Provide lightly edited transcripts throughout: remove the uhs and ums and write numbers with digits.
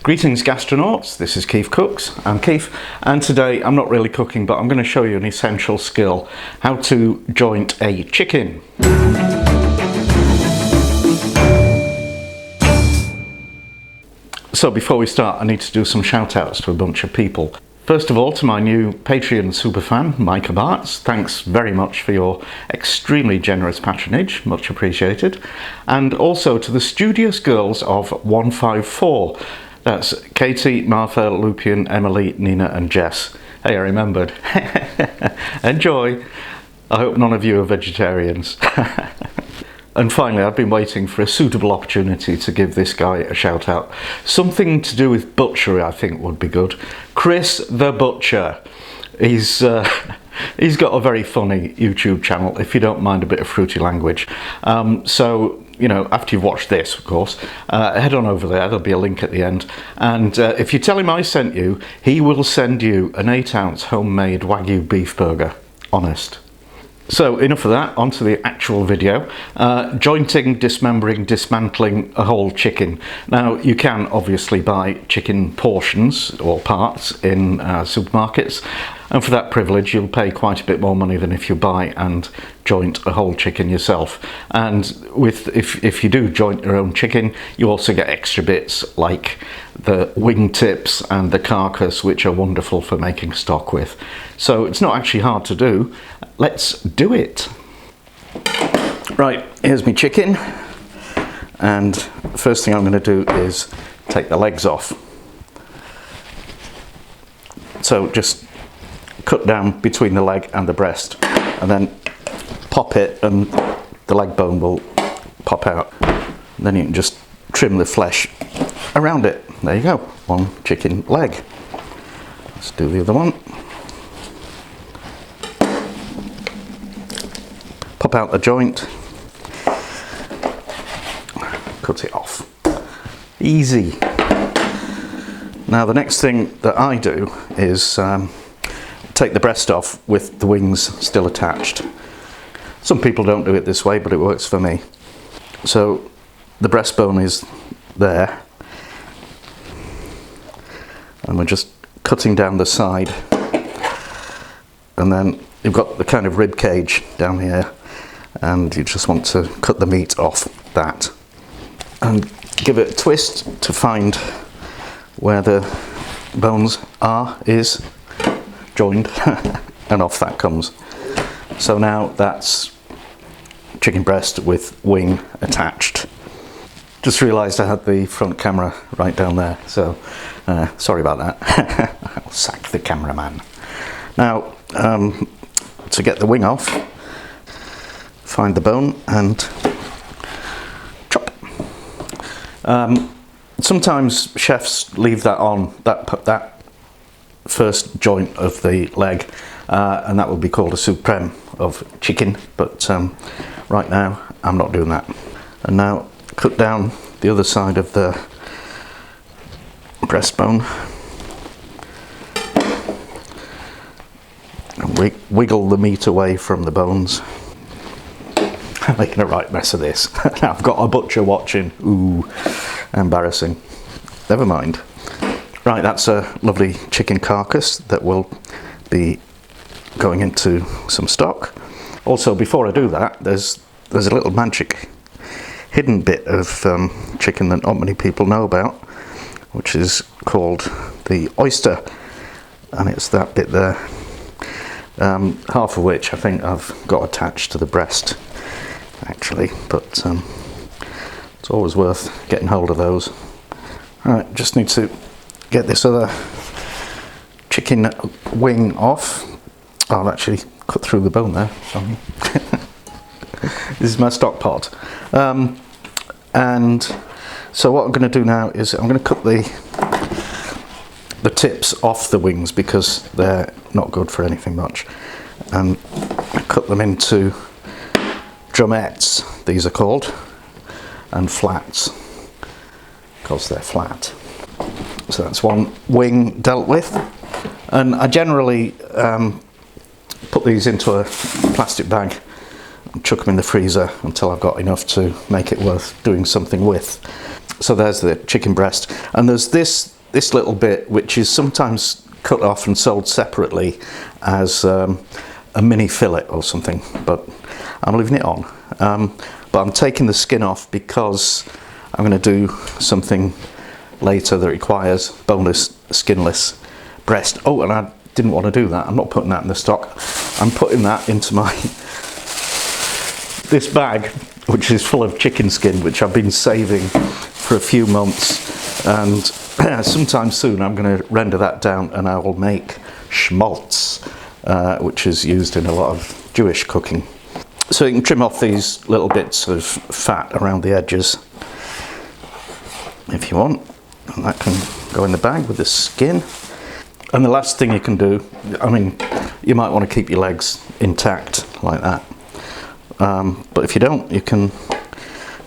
Greetings gastronauts, this is KeefCooks, I'm Keef, and today I'm not really cooking, but I'm going to show you an essential skill, how to joint a chicken. So before we start, I need to do some shout outs to a bunch of people. First of all, to my new Patreon superfan, Micah Bartz, thanks very much for your extremely generous patronage, much appreciated. And also to the studious girls of 154, that's Katie, Martha, Lupian, Emily, Nina and Jess. Hey, I remembered. Enjoy. I hope none of you are vegetarians. And finally, I've been waiting for a suitable opportunity to give this guy a shout out. Something to do with butchery I think would be good. Chris the Butcher. He's got a very funny YouTube channel, if you don't mind a bit of fruity language. So, you know, after you've watched this, of course, head on over there, there'll be a link at the end. And if you tell him I sent you, he will send you an 8-ounce homemade Wagyu beef burger. Honest. So enough of that, onto the actual video. Jointing, dismembering, dismantling a whole chicken. Now you can obviously buy chicken portions or parts in supermarkets, and for that privilege you'll pay quite a bit more money than if you buy and joint a whole chicken yourself. And if you do joint your own chicken, you also get extra bits like the wing tips and the carcass, which are wonderful for making stock with. So it's not actually hard to do. Let's do it. Right, here's my chicken, and the first thing I'm going to do is take the legs off. So just cut down between the leg and the breast, and then pop it and the leg bone will pop out. And then you can just trim the flesh around it. There you go, one chicken leg. Let's do the other one. Pop out the joint, cut it off. Easy. Now the next thing that I do is take the breast off with the wings still attached. Some people don't do it this way, but it works for me. So the breastbone is there, and we're just cutting down the side, and then you've got the kind of rib cage down here, and you just want to cut the meat off that and give it a twist to find where the bones is joined, and off that comes. So now that's chicken breast with wing attached. Just realised I had the front camera right down there, so sorry about that. I'll sack the cameraman. Now to get the wing off, find the bone and chop. Sometimes chefs leave that on, that first joint of the leg, and that would be called a supreme of chicken, but right now I'm not doing that. And now cut down the other side of the breastbone and wiggle the meat away from the bones. I'm making a right mess of this. I've got a butcher watching. Ooh, embarrassing. Never mind. Right, that's a lovely chicken carcass that will be going into some stock. Also, before I do that, there's a little magic hidden bit of chicken that not many people know about, which is called the oyster, and it's that bit there, half of which I think I've got attached to the breast actually, but it's always worth getting hold of those. Alright, just need to get this other chicken wing off. Oh, I've actually cut through the bone there, sorry. This is my stock pot. And so what I'm going to do now is I'm going to cut the tips off the wings because they're not good for anything much, and cut them into drumettes, these are called, and flats because they're flat. So that's one wing dealt with, and I generally put these into a plastic bag and chuck them in the freezer until I've got enough to make it worth doing something with. So there's the chicken breast, and there's this little bit which is sometimes cut off and sold separately as a mini fillet or something, but I'm leaving it on. But I'm taking the skin off because I'm going to do something later that requires boneless, skinless breast. Oh, and I didn't want to do that. I'm not putting that in the stock. I'm putting that into this bag, which is full of chicken skin, which I've been saving for a few months, and sometime soon I'm going to render that down and I will make schmaltz, which is used in a lot of Jewish cooking. So you can trim off these little bits of fat around the edges if you want, and that can go in the bag with the skin. And the last thing you can do, I mean, you might want to keep your legs intact like that, but if you don't, you can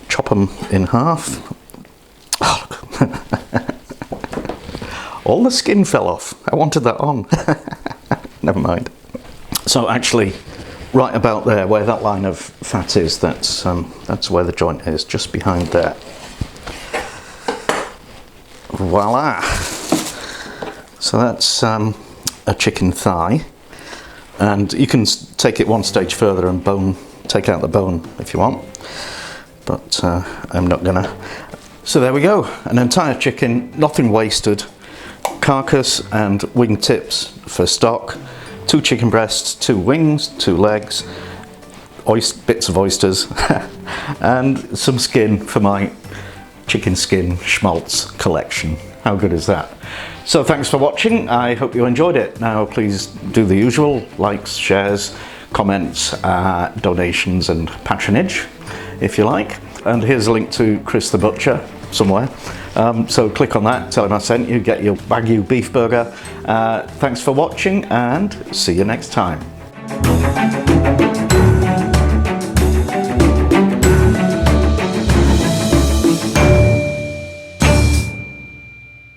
chop them in half. Oh, all the skin fell off. I wanted that on. Never mind. So actually, right about there, where that line of fat is, that's where the joint is, just behind there. Voila! So that's a chicken thigh, and you can take it one stage further and take out the bone if you want, but I'm not gonna. So there we go, an entire chicken, nothing wasted, carcass and wing tips for stock, 2 chicken breasts, 2 wings, 2 legs, bits of oysters, and some skin for my chicken skin schmaltz collection. How good is that? So thanks for watching. I hope you enjoyed it. Now please do the usual: likes, shares, comments, donations and patronage if you like. And here's a link to Chris the Butcher somewhere. So click on that, tell him I sent you, get your Wagyu beef burger. Thanks for watching and see you next time.